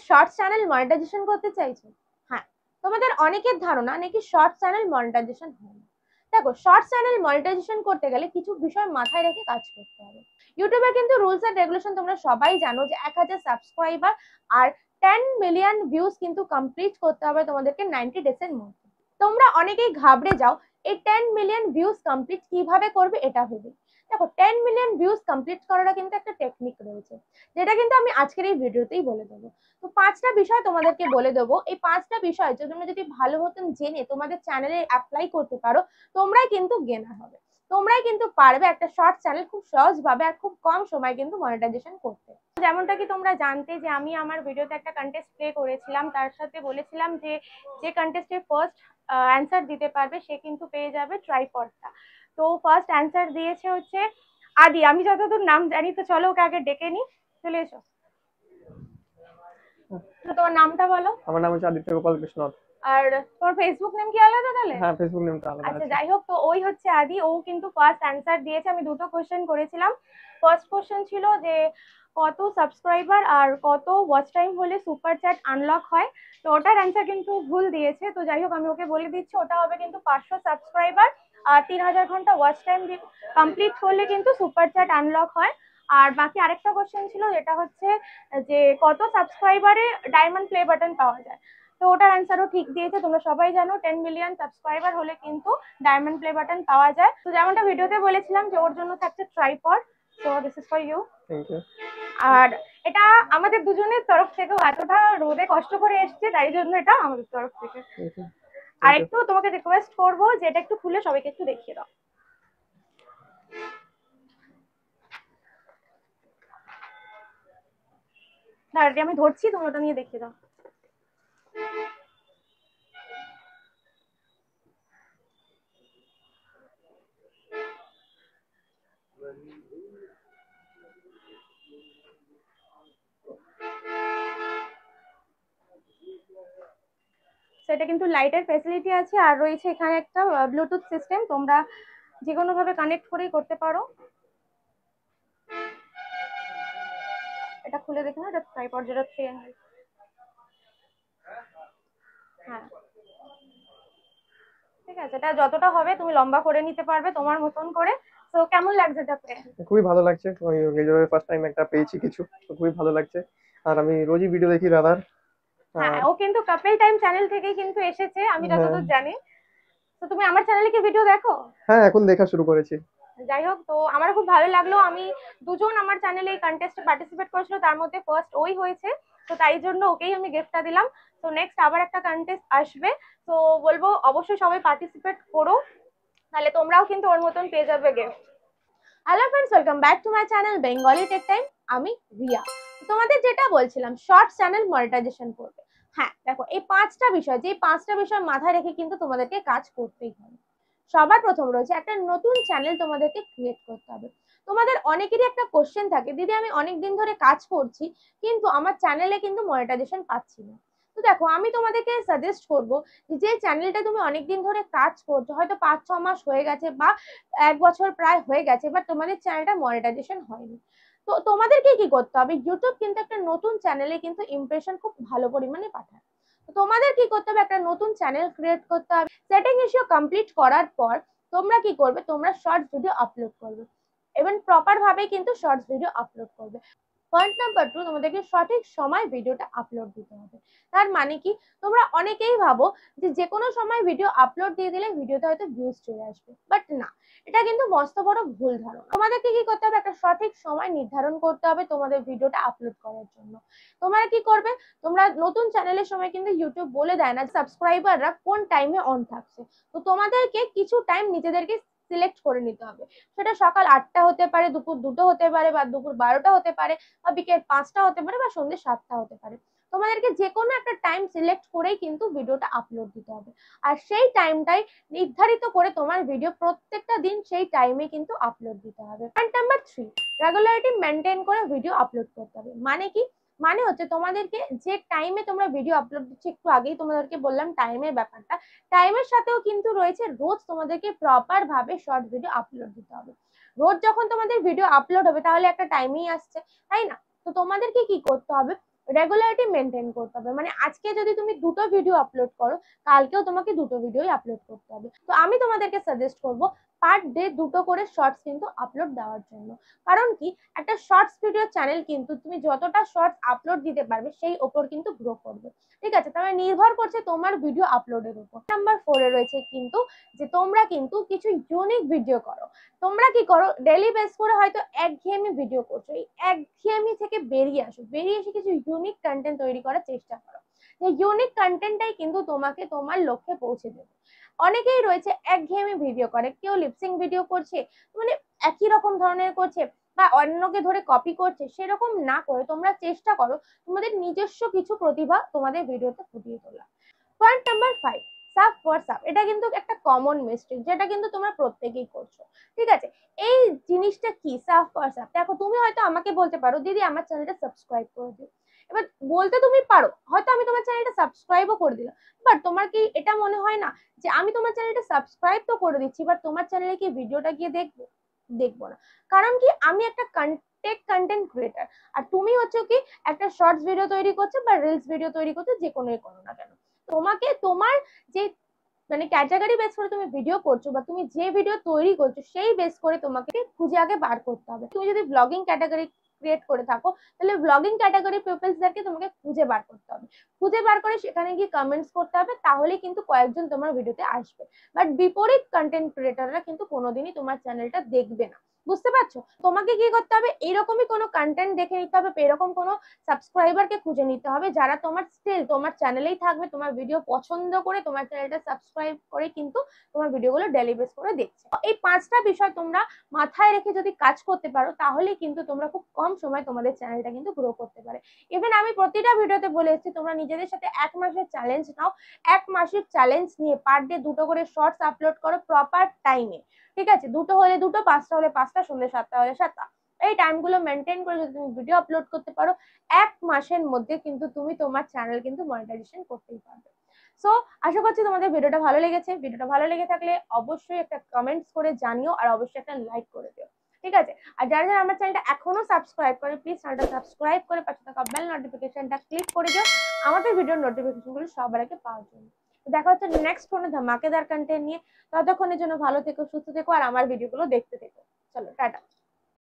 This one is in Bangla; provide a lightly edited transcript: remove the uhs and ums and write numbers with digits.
শর্টস চ্যানেল মনিটাইজেশন করতে চাইছো? হ্যাঁ, তোমাদের অনেকের ধারণা নাকি শর্টস চ্যানেল মনিটাইজেশন হয় না। দেখো, শর্টস চ্যানেল মনিটাইজেশন করতে গেলে কিছু বিষয় মাথায় রেখে কাজ করতে হবে। ইউটিউবের কিন্তু রুলস এন্ড রেগুলেশন তোমরা সবাই জানো যে 1000 সাবস্ক্রাইবার আর 10 মিলিয়ন ভিউজ কিন্তু কমপ্লিট করতে হবে তোমাদেরকে 90 ডেজ এর মধ্যে। তোমরা অনেকেই ঘাবড়ে যাও এই 10 মিলিয়ন ভিউজ কমপ্লিট কিভাবে করবে এটা ভেবে। দেখো, 10 মিলিয়ন ভিউজ কমপ্লিট করাটা কিন্তু একটা টেকনিক রয়েছে, যেটা কিন্তু আমি আজকের এই ভিডিওতেই বলে দেবো। তো 5টা বিষয় তোমাদেরকে বলে দেবো। এই 5টা বিষয় তোমরা যদি ভালো মতন জেনে তোমাদের চ্যানেলে অ্যাপ্লাই করতে পারো, তোমরাই কিন্তু গেনার হবে। তোমরাই কিন্তু পারবে একটা শর্ট চ্যানেল খুব সহজভাবে আর খুব কম সময় কিন্তু মনিটাইজেশন করতে। যেমনটা কি তোমরা জানতে যে আমি আমার ভিডিওতে একটা কন্টেস্ট প্লে করেছিলাম, তার সাথে বলেছিলাম যে যে কন্টেস্টে ফার্স্ট অ্যান্সার দিতে পারবে সে কিন্তু পেয়ে যাবে ট্রাইপডটা। তো ফার্স্ট অ্যান্সার দিয়েছে হচ্ছে আদি। আমি যতদূর নাম জানি, তো চলো ওকে আগে ডেকে নি। চলে এসো। তোমার নামটা বলো। আমার নাম হচ্ছে আদিত্য গোপাল কৃষ্ণ। আর তোমার ফেসবুক নেম কি আলাদা তাহলে? হ্যাঁ, ফেসবুক নেমটা আলাদা আচ্ছা, আছে। যাই হোক, তো ওই হচ্ছে আদি। ও কিন্তু ফার্স্ট অ্যান্সার দিয়েছে। আমি দুটো কোশ্চেন করেছিলাম। ফার্স্ট কোশ্চেন ছিল যে কত সাবস্ক্রাইবার আর কত ওয়াচ টাইম হলে সুপার চ্যাট আনলক হয়। তো ওটার অ্যান্সার কিন্তু ভুল দিয়েছে। তো যাই হোক, আমি ওকে বলে দিচ্ছি ওটা হবে কিন্তু 500 সাবস্ক্রাইবার আর 3000 ঘন্টা ওয়াচ টাইম কমপ্লিট করলে কিন্তু সুপার চ্যাট আনলক হয়। আর বাকি আরেকটা কোশ্চেন ছিল যেটা হচ্ছে যে কত সাবস্ক্রাইবারে ডায়মন্ড প্লে বাটন পাওয়া যায়। তো ওটার অ্যান্সারও ঠিক দিয়েছে। তোমরা সবাই জানো 10 মিলিয়ন সাবস্ক্রাইবার হলে কিন্তু ডায়মন্ড প্লে বাটন পাওয়া যায়। তো যেমনটা ভিডিওতে বলেছিলাম যে ওর জন্য থাকছে tripod. So this is for you. Thank you. আর এটা আমাদের দুজনের তরফ থেকে, এতটা রোদে কষ্ট করে এসছে তাই জন্য এটা আমাদের তরফ থেকে। আর একটু তোমাকে রিকোয়েস্ট করবো যে এটা একটু খুলে সবাইকে একটু দেখিয়ে দাও। দাঁড়াটি, আমি ধরছি, তুমি ওটা নিয়ে দেখিয়ে দাও। সেটা কিন্তু লাইটের ফ্যাসিলিটি আছে আর রয়েছে এখানে একটা ব্লুটুথ সিস্টেম। তোমরা যে কোনো ভাবে কানেক্ট করেই করতে পারো। এটা খুলে দেখো না, এটা ট্রাইপড যেটা হ্যাঁ, ঠিক আছে। এটা যতটা হবে তুমি লম্বা করে নিতে পারবে তোমার মতন করে। তো কেমন লাগছে এটা পেয়ে? খুবই ভালো লাগছে। আমি এইভাবে ফার্স্ট টাইম একটা পেয়েছি কিছু, তো খুবই ভালো লাগছে। আর আমি রোজই ভিডিও দেখি দাদার। হ্যাঁ, আর ও কিন্তু কাপল টাইম চ্যানেল থেকেই কিন্তু এসেছে আমি হ্যাঁ, যতদূর জানি। তো তুমি আমার চ্যানেলে কি ভিডিও দেখো? হ্যাঁ, এখন দেখা শুরু করেছি। যাই হোক, তো আমার খুব ভালো লাগলো। আমি দুজন আমার চ্যানেলে এই কন্টেস্টে পার্টিসিপেট করেছিল, তার মধ্যে ফার্স্ট ওই হয়েছে। তো তাই জন্য ওকেই আমি গিফটটা দিলাম। তো নেক্সট আবার একটা কন্টেস্ট আসবে, তো বলবো অবশ্যই সবাই পার্টিসিপেট করো, তাহলে তোমরাও কিন্তু ওর মতন পেয়ে যাবে gift. Hello friends, welcome back to my channel Bengali tech time. আমি রিয়া। তোমাদের যেটা বলছিলাম শর্ট চ্যানেল মনিটাইজেশন করবে। হ্যাঁ, দেখো, এই 5টা বিষয়, যে 5টা বিষয় মাথায় রেখে কিন্তু তোমাদেরকে কাজ করতেই হবে। সবার প্রথম রয়েছে একটা নতুন চ্যানেল তোমাদেরকে ক্রিয়েট করতে হবে। তোমাদের অনেকেরই একটা কোশ্চেন থাকে, দিদি আমি অনেকদিন ধরে কাজ করছি কিন্তু আমার চ্যানেলে কিন্তু মনিটাইজেশন পাচ্ছি না। তো দেখো, আমি তোমাদেরকে সাজেস্ট করবো যে চ্যানেলটা তুমি অনেকদিন ধরে কাজ করছো, হয়তো 5-6 মাস হয়ে গেছে বা 1 বছর প্রায় হয়ে গেছে, বাট তোমাদের চ্যানেলটা মনিটাইজেশন হয়নি। তো তোমাদেরকে কি করতে হবে, ইউটিউব কিন্তু একটা নতুন চ্যানেলে কিন্তু ইমপ্রেশন খুব ভালো পরিমাণে পাঠায়। তো তোমাদের কি করতে হবে, একটা নতুন চ্যানেল ক্রিয়েট করতে হবে। সেটিং ইস্যু কমপ্লিট করার পর তোমরা কি করবে, তোমরা শর্টস ভিডিও আপলোড করবে এবং প্রপার ভাবে কিন্তু শর্টস ভিডিও আপলোড করবে। পয়েন্ট নাম্বার 2, তোমাদেরকে সঠিক সময় ভিডিওটা আপলোড দিতে হবে। তার মানে কি, তোমরা অনেকেই ভাবো যে কোনো সময় ভিডিও আপলোড দিয়ে দিলে ভিডিওতে হয়তো ভিউজ চলে আসবে, বাট না, এটা কিন্তু মস্ত বড় ভুল ধারণা। তোমাদেরকে কি করতে হবে, একটা সঠিক সময় নির্ধারণ করতে হবে তোমাদের ভিডিওটা আপলোড করার জন্য। তোমরা কি করবে, তোমরা নতুন চ্যানেলের সময় কিন্তু ইউটিউব বলে দেয় না সাবস্ক্রাইবাররা কোন টাইমে অন থাকছে। তো তোমাদেরকে কিছু টাইম নিজেদেরকে সিলেক্ট করে নিতে হবে। সেটা সকাল 8টা হতে পারে, দুপুর 2টো হতে পারে, বা দুপুর 12টা হতে পারে, বা বিকেল 5টা হতে পারে, বা সন্ধ্যে 7টা হতে পারে। তোমাদেরকে যে কোনো একটা টাইম সিলেক্ট করেই কিন্তু ভিডিওটা আপলোড দিতে হবে। আর সেই টাইমটাই নির্ধারিত করে তোমার ভিডিও প্রত্যেকটা দিন সেই টাইমে কিন্তু আপলোড দিতে হবে। পয়েন্ট নাম্বার 3, রেগুলারিটি মেনটেন করে ভিডিও আপলোড করতে হবে। মানে কি, মানে হচ্ছে তোমাদেরকে যে টাইমে তোমরা ভিডিও আপলোড দিচ্ছ, একটু আগেই তোমাদেরকে বললাম টাইমের ব্যাপারটা, টাইমের সাথেও কিন্তু রয়েছে রোজ তোমাদেরকে প্রপার ভাবে শর্ট ভিডিও আপলোড দিতে হবে। রোজ যখন তোমাদের ভিডিও আপলোড হবে তাহলে একটা টাইমেই আসছে, তাই না? তো তোমাদেরকে কি করতে হবে, রেগুলারিটি মেনটেন করতে হবে, মানে আজকে যদি তুমি 2টো ভিডিও আপলোড করো, কালকেও তোমাকে 2টো ভিডিওই আপলোড করতে হবে। তো আমি তোমাদেরকে সাজেস্ট করব পার ডে 2টো করে শর্টস কিন্তু আপলোড দেওয়ার জন্য। কারণ কি, একটা শর্টস ভিডিও চ্যানেল কিন্তু তুমি যতটা শর্টস আপলোড দিতে পারবে সেই ওপর কিন্তু গ্রো করবে। ঠিক আছে, তাহলে নির্ভর করছে তোমার ভিডিও আপলোডের উপর। নাম্বার 4-এ রয়েছে কিন্তু যে তোমরা কিন্তু কিছু ইউনিক ভিডিও করো। তোমরা কি করো, ডেইলি বেস করে হয়তো একঘেয়েমি ভিডিও করছো, এই একঘেয়েমি থেকে বেরিয়ে আসো, বেরিয়ে এসে কিছু ইউনিক কন্টেন্ট তৈরি করার চেষ্টা করো। যে ইউনিক কন্টেন্টটাই কিন্তু তোমাকে তোমার লক্ষ্যে পৌঁছে দেবে। অনেকেই রয়েছে একঘেয়েমি ভিডিও করে, কেউ লিপসিং ভিডিও করছে, মানে একই রকম ধরনের করছে বা অন্যকে ধরে কপি করছে, সেরকম না করে তোমরা চেষ্টা করো তোমাদের নিজস্ব কিছু প্রতিভা তোমাদের ভিডিওতে ফুটিয়ে তোলা। Point number 5, sub for sub. এটা কিন্তু একটা কমন মিস্টেক, যেটা কিন্তু তোমরা প্রত্যেকেই করছো। ঠিক আছে, এই জিনিসটা কি সাব ফর সাব? দেখো, তুমি হয়তো আমাকে বলতে পারো দিদি আমার চ্যানেলটা সাবস্ক্রাইব করে দিও। এবার বলতে তুমি পারো, হয়তো আমি তোমার চ্যানেলটা সাবস্ক্রাইবও করে দিলাম, বাট তোমার কি এটা মনে হয় না যে আমি তোমার চ্যানেলটা সাবস্ক্রাইব তো করে দিচ্ছি, বাট তোমার চ্যানেলে কি ভিডিওটা গিয়ে দেখবো? দেখবো না। কারণ কি, আমি একটা কন্টেন্ট ক্রিয়েটার, আর তুমি হচ্ছে কি একটা শর্টস ভিডিও তৈরি করছো বা রিলস ভিডিও তৈরি করছো, যে কোনোই করো না কেন, তোমাকে তোমার যে মানে ক্যাটাগরি বেস করে তুমি ভিডিও করছো বা তুমি যে ভিডিও তৈরি করছো সেই বেস করে তোমাকে খুঁজে আগে বার করতে হবে। তুমি যদি ব্লগিং ক্যাটাগরি ক্রিয়েট করে থাকো, তাহলে ব্লগিং ক্যাটাগরি পিপলসদেরকে তোমাকে খুঁজে বার করতে হবে, খুঁজে বার করে সেখানে গিয়ে কমেন্টস করতে হবে, তাহলে কিন্তু কয়েকজন তোমার ভিডিওতে আসবে। বাট বিপরীত কন্টেন্ট ক্রিয়েটাররা কিন্তু কোনোদিনই তোমার চ্যানেলটা দেখবে না। বুঝতে পারছো? তোমাকে কি করতে হবে, এইরকমই কোনো কন্টেন্ট দেখে নিতে হবে, এরকম কোনো সাবস্ক্রাইবারকে খুঁজে নিতে হবে যারা তোমার স্টিল তোমার চ্যানেলেই থাকবে, তোমার ভিডিও পছন্দ করে তোমার চ্যানেলটা সাবস্ক্রাইব করে কিন্তু তোমার ভিডিওগুলো ডেইলি বেস করে দেখছে। এই 5টা বিষয় তোমরা মাথায় রেখে যদি কাজ করতে পারো, তাহলে কিন্তু তোমরা খুব কম সময় তোমাদের চ্যানেলটা কিন্তু গ্রো করতে পারে। ইভেন আমি প্রতিটা ভিডিওতে বলে এসেছি, তোমরা নিজেদের সাথে 1 মাসের চ্যালেঞ্জ নাও, 1 মাসের চ্যালেঞ্জ নিয়ে পার ডে 2টো করে শর্টস আপলোড করো প্রপার টাইমে। ঠিক আছে, 2টো হলে 2টো, 5টা হলে 5টা, সন্ধ্যে 7টা হলে 7টা। এই টাইমগুলো মেনটেন করে যদি তুমি ভিডিও আপলোড করতে পারো, 1 মাসের মধ্যে কিন্তু তুমি তোমার চ্যানেল কিন্তু মনিটাইজেশন করতেই পারবে। সো আশা করছি তোমাদের ভিডিওটা ভালো লেগেছে। ভিডিওটা ভালো লেগে থাকলে অবশ্যই একটা কমেন্টস করে জানিও, আর অবশ্যই একটা লাইক করে দিও। ঠিক আছে, আর যারা যারা আমার চ্যানেলটা এখনো সাবস্ক্রাইব করে, প্লিজ চ্যানেলটা সাবস্ক্রাইব করে পাশে থাকা বেল নোটিফিকেশনটা ক্লিক করে দিও আমাদের ভিডিওর নোটিফিকেশনগুলো সবার আগে পাওয়ার জন্য। দেখা হচ্ছে নেক্সট কোনো ধামাকেদার কন্টেন্ট নিয়ে। ততক্ষণের জন্য ভালো থেকো, সুস্থ থেকো, আর আমার ভিডিওগুলো দেখতে থেকো। চলো, টাটা।